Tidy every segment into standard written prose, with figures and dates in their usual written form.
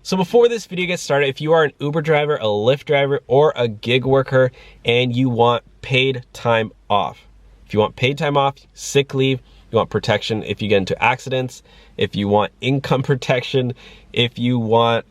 So before this video gets started, if you are an Uber driver, a Lyft driver, or a gig worker and you want paid time off, if you want paid time off, sick leave, you want protection if you get into accidents, if you want income protection, if you want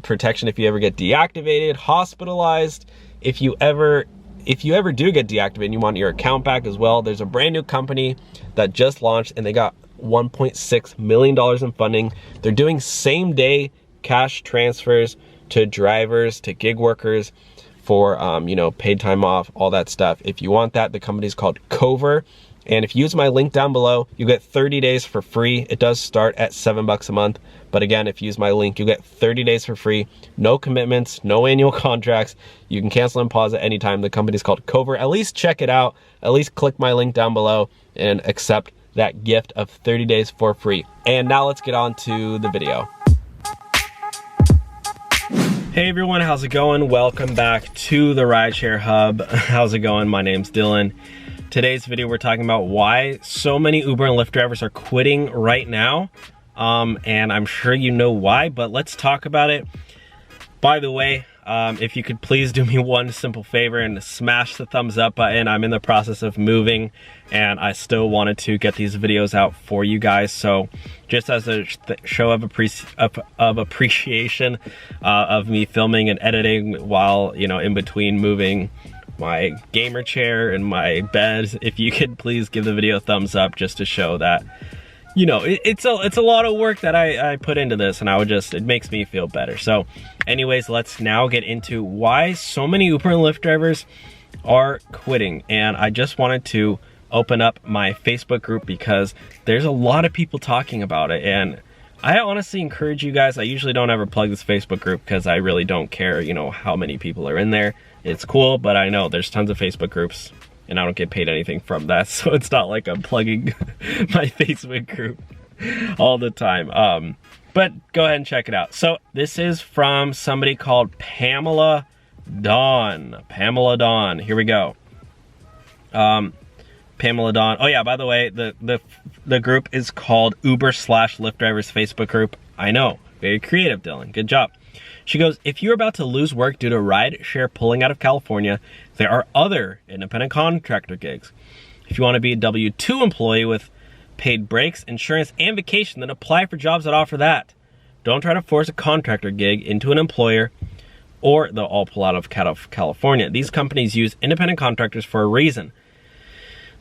protection if you ever get deactivated, hospitalized, if you ever do get deactivated and you want your account back as well, there's a brand new company that just launched and they got $1.6 million in funding. They're doing same day cash transfers to drivers, to gig workers for, paid time off, all that stuff. If you want that, the company's called Cover. And if you use my link down below, you get 30 days for free. It does start at $7 a month. But again, if you use my link, you get 30 days for free. No commitments, no annual contracts. You can cancel and pause at any time. The company's called Cover. At least check it out. At least click my link down below and accept that gift of 30 days for free. And now let's get on to the video. Hey everyone, how's it going? Welcome back to the Rideshare Hub. How's it going? My name's Dylan. Today's video, we're talking about why so many Uber and Lyft drivers are quitting right now. And I'm sure you know why, but let's talk about it. By the way, if you could please do me one simple favor and smash the thumbs up button. I'm in the process of moving and I still wanted to get these videos out for you guys. So just as a show of appreciation of me filming and editing while, in between moving my gamer chair and my bed, if you could please give the video a thumbs up just to show that, it's a lot of work that I put into this, and it makes me feel better. So anyways, let's now get into why so many Uber and Lyft drivers are quitting. And I just wanted to open up my Facebook group because there's a lot of people talking about it. And I honestly encourage you guys, I usually don't ever plug this Facebook group because I really don't care, how many people are in there. It's cool, but I know there's tons of Facebook groups and I don't get paid anything from that. So it's not like I'm plugging my Facebook group all the time. But go ahead and check it out. So this is from somebody called Pamela Dawn. Pamela Dawn, here we go. Pamela Dawn. Oh yeah, by the way, the group is called Uber/Lyft Drivers Facebook group. I know, very creative, Dylan, good job. She goes, if you're about to lose work due to rideshare pulling out of California, there are other independent contractor gigs. If you want to be a W-2 employee with paid breaks, insurance, and vacation, then apply for jobs that offer that. Don't try to force a contractor gig into an employer or they'll all pull out of California. These companies use independent contractors for a reason.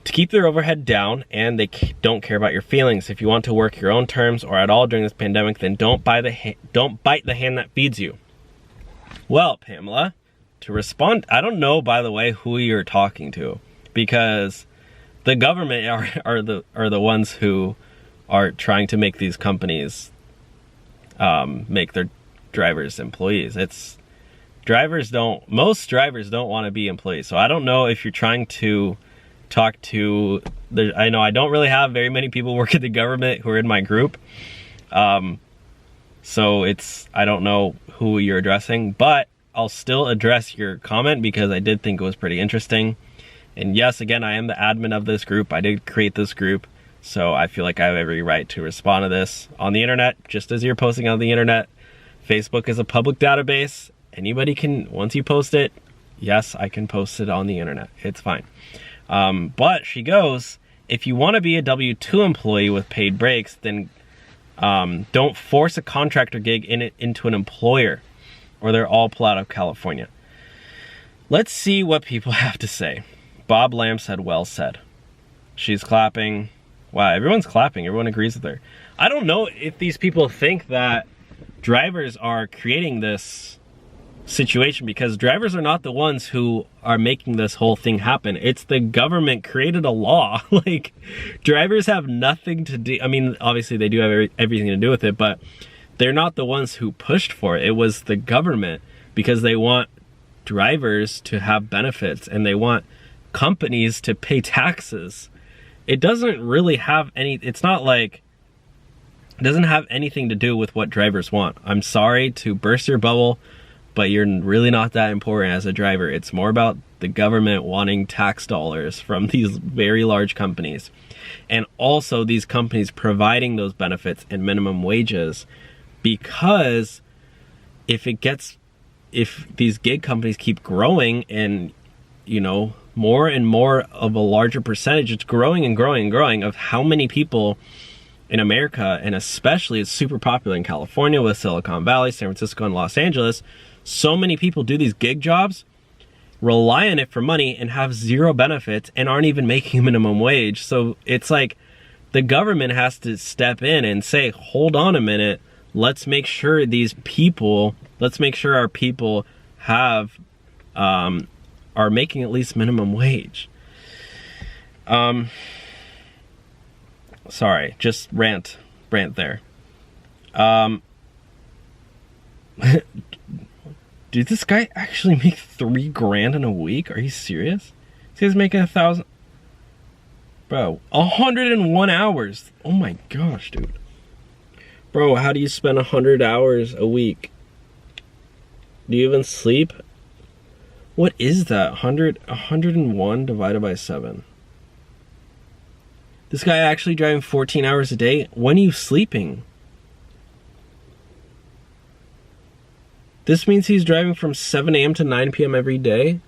To keep their overhead down, and they don't care about your feelings. If you want to work your own terms or at all during this pandemic, then don't bite the hand that feeds you. Well, Pamela, to respond, I don't know, by the way, who you're talking to, because the government are the ones who are trying to make these companies make their drivers employees. Most drivers don't want to be employees. So I don't know if you're trying to talk to, I know I don't really have very many people work at the government who are in my group. So I don't know who you're addressing, but I'll still address your comment because I did think it was pretty interesting. And yes, again, I am the admin of this group. I did create this group. So I feel like I have every right to respond to this on the internet, just as you're posting on the internet. Facebook is a public database. Anybody can, once you post it, yes, I can post it on the internet. It's fine. But she goes, if you want to be a W-2 employee with paid breaks, then don't force a contractor gig into an employer or they're all pull out of California. Let's see what people have to say. Bob Lamb said, well said. She's clapping. Wow, everyone's clapping. Everyone agrees with her. I don't know if these people think that drivers are creating this situation, because drivers are not the ones who are making this whole thing happen. It's the government created a law. Like, drivers have nothing to do. I mean, obviously they do have everything to do with it, but they're not the ones who pushed for it. It was the government, because they want drivers to have benefits and they want companies to pay taxes. It doesn't really have it's not like, it doesn't have anything to do with what drivers want. I'm sorry to burst your bubble, but you're really not that important as a driver. It's more about the government wanting tax dollars from these very large companies. And also these companies providing those benefits and minimum wages because if these gig companies keep growing and, you know, more and more of a larger percentage, it's growing and growing and growing of how many people in America, and especially it's super popular in California with Silicon Valley, San Francisco, and Los Angeles. So many people do these gig jobs, rely on it for money, and have zero benefits and aren't even making minimum wage. So it's like the government has to step in and say, hold on a minute, let's make sure our people have are making at least minimum wage. Sorry, just rant there. Dude, this guy actually make $3 grand in a week? Are you serious? This guy's making 1,000. Bro, 101 hours. Oh my gosh, dude. Bro, how do you spend 100 hours a week? Do you even sleep? What is that? 101 divided by 7. This guy actually driving 14 hours a day? When are you sleeping? This means he's driving from 7 a.m. to 9 p.m. every day?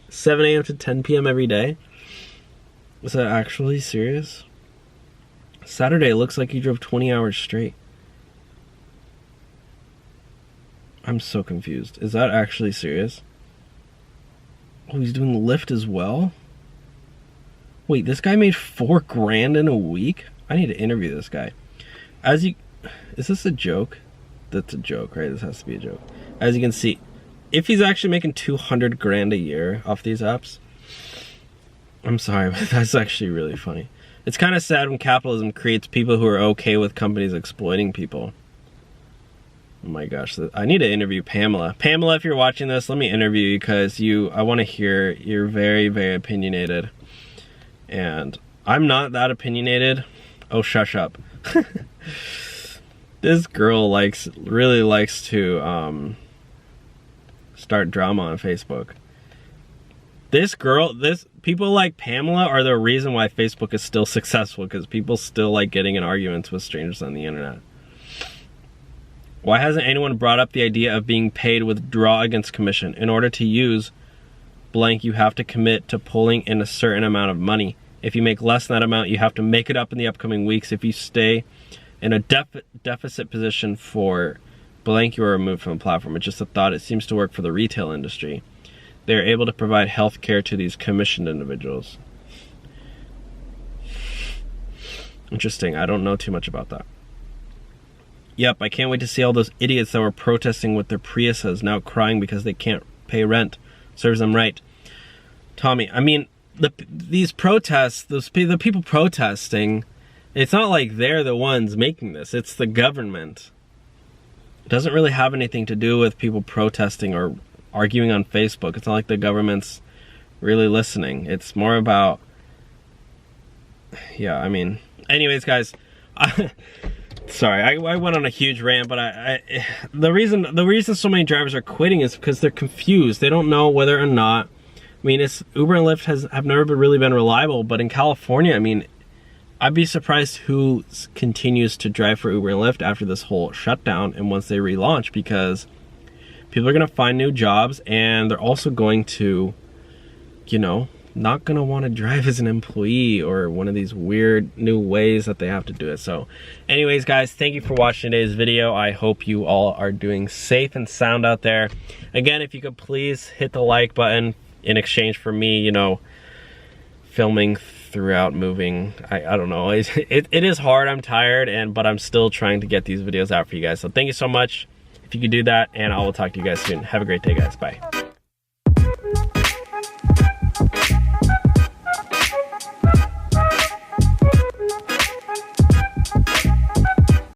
7 a.m. to 10 p.m. every day? Is that actually serious? Saturday looks like he drove 20 hours straight. I'm so confused. Is that actually serious? Oh, he's doing Lyft as well? Wait, this guy made $4 grand in a week? I need to interview this guy. Is this a joke? That's a joke, right? This has to be a joke. As you can see, if he's actually making 200 grand a year off these apps, I'm sorry, but that's actually really funny. It's kind of sad when capitalism creates people who are okay with companies exploiting people. Oh my gosh, I need to interview Pamela. Pamela, if you're watching this, let me interview you because I want to hear, you're very, very opinionated. And I'm not that opinionated. Oh, shush up. This girl really likes to start drama on Facebook. People like Pamela are the reason why Facebook is still successful, because people still like getting in arguments with strangers on the internet. Why hasn't anyone brought up the idea of being paid withdraw against commission? In order to use blank, you have to commit to pulling in a certain amount of money. If you make less than that amount, you have to make it up in the upcoming weeks. If you stay in a deficit position for blank, you are removed from the platform. It's just a thought. It seems to work for the retail industry. They're able to provide health care to these commissioned individuals. Interesting. I don't know too much about that. Yep, I can't wait to see all those idiots that were protesting with their Priuses now crying because they can't pay rent. Serves them right. Tommy, I mean, these protests, the people protesting, it's not like they're the ones making this. It's the government. It doesn't really have anything to do with people protesting or arguing on Facebook. It's not like the government's really listening. It's more about, yeah, I mean, anyways, guys, sorry, I went on a huge rant, but the reason so many drivers are quitting is because they're confused. They don't know whether or not, I mean, Uber and Lyft have never really been reliable, but in California, I mean, I'd be surprised who continues to drive for Uber and Lyft after this whole shutdown and once they relaunch, because people are going to find new jobs and they're also going to, you know, not going to want to drive as an employee or one of these weird new ways that they have to do it. So anyways, guys, thank you for watching today's video. I hope you all are doing safe and sound out there. Again, if you could please hit the like button in exchange for me, you know, filming throughout moving. I don't know. It is hard. I'm tired, but I'm still trying to get these videos out for you guys. So thank you so much if you could do that, and I will talk to you guys soon. Have a great day, guys. Bye.